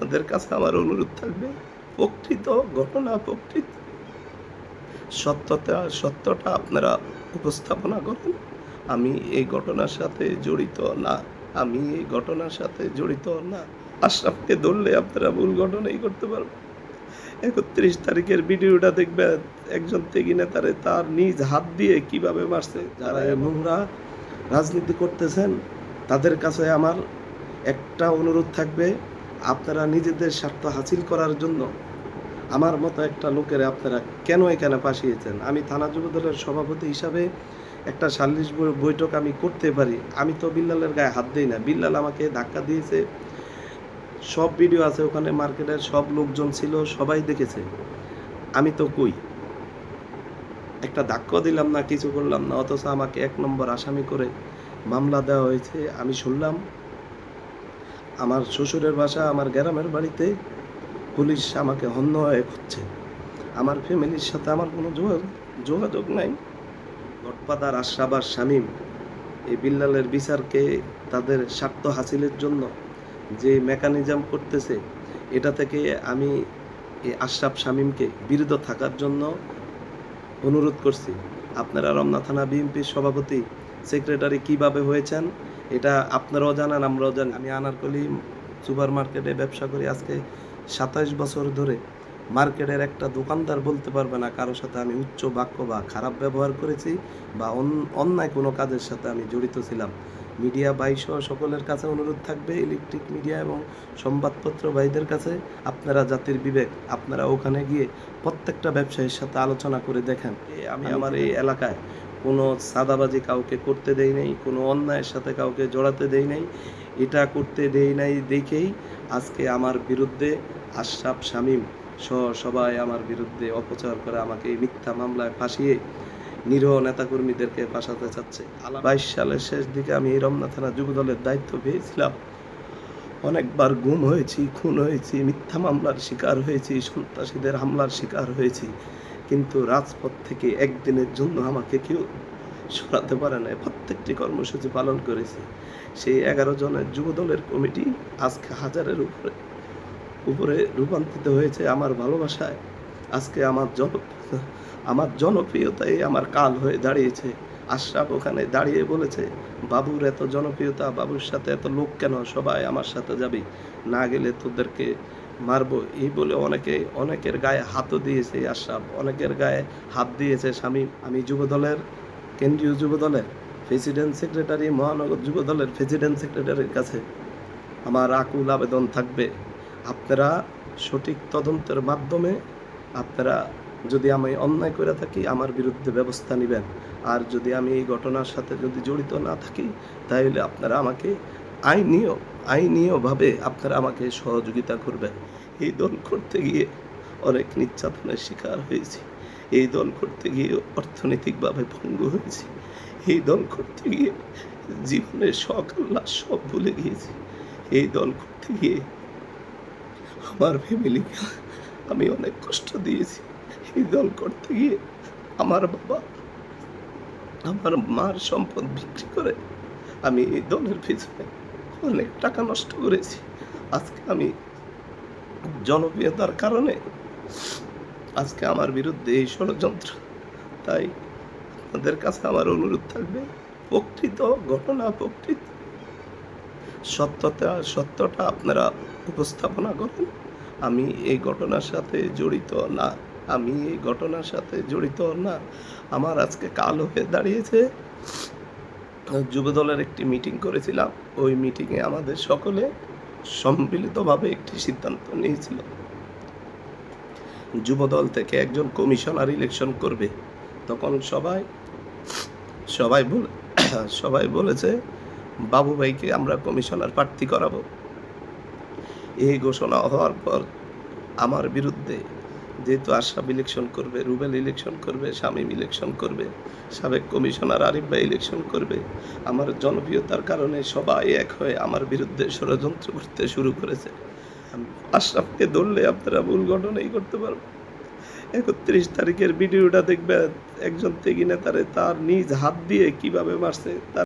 আপনাদের কাছে আমার অনুরোধ থাকবে, প্রকৃত ঘটনা, প্রকৃত সত্যটা আপনারা উপস্থাপনা করেন। আমি এই ঘটনার সাথে জড়িত না। আমি এই ঘটনার সাথে জড়িত না। আশরাফকে ধরলে আপনারা ভুল ঘটনাই করতে পারবেন। ৩১ তারিখের ভিডিওটা দেখবেন, একজন ত্যাগী নেতারে তার নিজ হাত দিয়ে কিভাবে মারছে। যারা এই নোংরা রাজনীতি করতেছেন তাদের কাছে আমার একটা অনুরোধ থাকবে, আপনারা নিজেদের স্বার্থ হাসিল করার জন্য আমার মতো একটা লোকের আপনারা কেন এখানে পাঠিয়েছেন? আমি থানা যুবদলের সভাপতি হিসাবে একটা সালিশ বৈঠক আমি করতে পারি। আমি তো বিল্লালের গায়ে হাত দিই না। বিল্লাল আমাকে ধাক্কা দিয়েছে, সব ভিডিও আছে ওখানে, মার্কেটের সব লোকজন ছিল, সবাই দেখেছে। আমি তো কই একটা ধাক্কা দিলাম না, কিছু করলাম না, অথচ আমাকে ১ নম্বর আসামি করে মামলা দেওয়া হয়েছে। আমি শুনলাম আমার শ্বশুরের বাসা, আমার গ্রামের বাড়িতে পুলিশ আমাকে হন্যে খুঁজছে। আমার ফ্যামিলির সাথে আমার কোনো যোগাযোগ নাই। গডফাদার আশরাফ আর শামীম এই বিল্লালের বিচারকে তাদের স্বার্থ হাসিলের জন্য যে মেকানিজম করতেছে, এটা থেকে আমি এই আশরাফ শামীমকে বিরত থাকার জন্য অনুরোধ করছি। আপনারা রমনা থানা বিএনপির সভাপতি সেক্রেটারি কিভাবে হয়েছেন এটা আপনারাও জানেন, আমরাও জানি। আমি আনারকলি সুপার মার্কেটে ব্যবসা করি আজকে ২৭ বছর ধরে। মার্কেটের একটা দোকানদার বলতে পারবে না কারোর সাথে আমি উচ্চ বাক্য বা খারাপ ব্যবহার করেছি বা অন্যায় কোনো কাজের সাথে আমি জড়িত ছিলাম। মিডিয়া ভাইসহ সকলের কাছে অনুরোধ থাকবে, ইলেকট্রিক মিডিয়া এবং সংবাদপত্র ভাইদের কাছে, আপনারা জাতির বিবেক, আপনারা ওখানে গিয়ে প্রত্যেকটা ব্যবসায়ীর সাথে আলোচনা করে দেখেন। আমি আমার এই এলাকায় কোনো সাদাবাজি কাউকে করতে দেই নাই, কোনো অন্যায়ের সাথে কাউকে জড়াতে দেই নাই। এটা করতে দেই নাই দেখেই আজকে আমার বিরুদ্ধে আশরাফ শামীম সহ সবাই আমার বিরুদ্ধে অপচার করে আমাকে এই মিথ্যা মামলায় ফাঁসিয়ে নিরীহ নেতাকর্মীদেরকে ফাঁসাতে চাচ্ছে। ২২ সালের শেষ দিকে আমি এই রমনা থানা যুবদলের দায়িত্ব পেয়েছিলাম। অনেকবার গুম হয়েছি, খুন হয়েছি, মিথ্যা মামলার শিকার হয়েছি, সন্ত্রাসীদের হামলার শিকার হয়েছি, কিন্তু রাজপথ থেকে একদিনের জন্য আমাকে কেউ সরাতে পারে না। প্রত্যেকটি কর্মসূচি পালন করেছি। সেই ১১ জনের যুবদলের কমিটি আজকে হাজারের উপরে রূপান্তরিত হয়েছে আমার ভালোবাসায়। আজকে আমার জনপ্রিয়তাই আমার কাল হয়ে দাঁড়িয়েছে। আশরাফ ওখানে দাঁড়িয়ে বলেছে, বাবুর এত জনপ্রিয়তা, বাবুর সাথে এত লোক কেন, সবাই আমার সাথে যাবি, না গেলে তোদেরকে মারবো, এই বলে অনেকের গায়ে হাতও দিয়েছে আশরাফ, অনেকের গায়ে হাত দিয়েছে শামীম। আমি যুবদলের, কেন্দ্রীয় যুবদলের প্রেসিডেন্ট সেক্রেটারি, মহানগর যুবদলের প্রেসিডেন্ট সেক্রেটারির কাছে আমার আকুল আবেদন থাকবে, আপনারা সঠিক তদন্তের মাধ্যমে আপনারা যদি আমি অন্যায় করে থাকি আমার বিরুদ্ধে ব্যবস্থা নেবেন। আর যদি আমি এই ঘটনার সাথে যদি জড়িত না থাকি তাহলে আপনারা আমাকে আইনীয়ভাবে আপনারা আমাকে সহযোগিতা করবেন। এই দল করতে গিয়ে অনেক নির্যাতনের শিকার হয়েছি। এই দল করতে গিয়ে অর্থনৈতিকভাবে ভঙ্গ হয়েছি। এই দল করতে গিয়ে জীবনের শখ আহ্লাদ সব ভুলে গিয়েছি। এই দল করতে গিয়ে আমার ফ্যামিলিকে আমি অনেক কষ্ট দিয়েছি। এই দল করতে গিয়ে আমার বাবা, আমার মার সম্পদ বিক্রি করে আমি এই দলের পিছনে অনেক টাকা নষ্ট করেছি। আজকে আমি জনপ্রিয়তার কারণে আজকে আমার বিরুদ্ধে এই ষড়যন্ত্র। তাই আপনাদের কাছে আমার অনুরোধ থাকবে, প্রকৃত ঘটনা, প্রকৃত সত্যটা আপনারা উপস্থাপনা করেন। আমি এই ঘটনার সাথে জড়িত না। আমি এই ঘটনার সাথে জড়িত না। আমার আজকে কাল হয়ে দাঁড়িয়েছে। যুবদলের একটি মিটিং করেছিলাম। ওই মিটিংয়ে আমাদের সকলে সম্মিলিতভাবে একটি সিদ্ধান্ত নিয়েছিল, যুবদল থেকে একজন কমিশনার ইলেকশন করবে। তখন সবাই বলেছে বাবু ভাইকে আমরা কমিশনার প্রার্থী করাবো। এই ঘোষণা হওয়ার পর আমার বিরুদ্ধে, যেহেতু আশরাফ ইলেকশন করবে, রুবেল ইলেকশন করবে, শামীম ইলেকশন করবে, সাবেক কমিশনার আরিফ ভাই ইলেকশন করবে, আমার জনপ্রিয়তার কারণে সবাই এক হয়ে আমার বিরুদ্ধে ষড়যন্ত্র করতে শুরু করেছে। আশরাফকে ধরলে আপনারা ভুল ঘটনাই করতে পারবেন। ৩১ তারিখের ভিডিওটা দেখবেন, একজন ত্যাগী নেতারে তার নিজ হাত দিয়ে কিভাবে মারছে।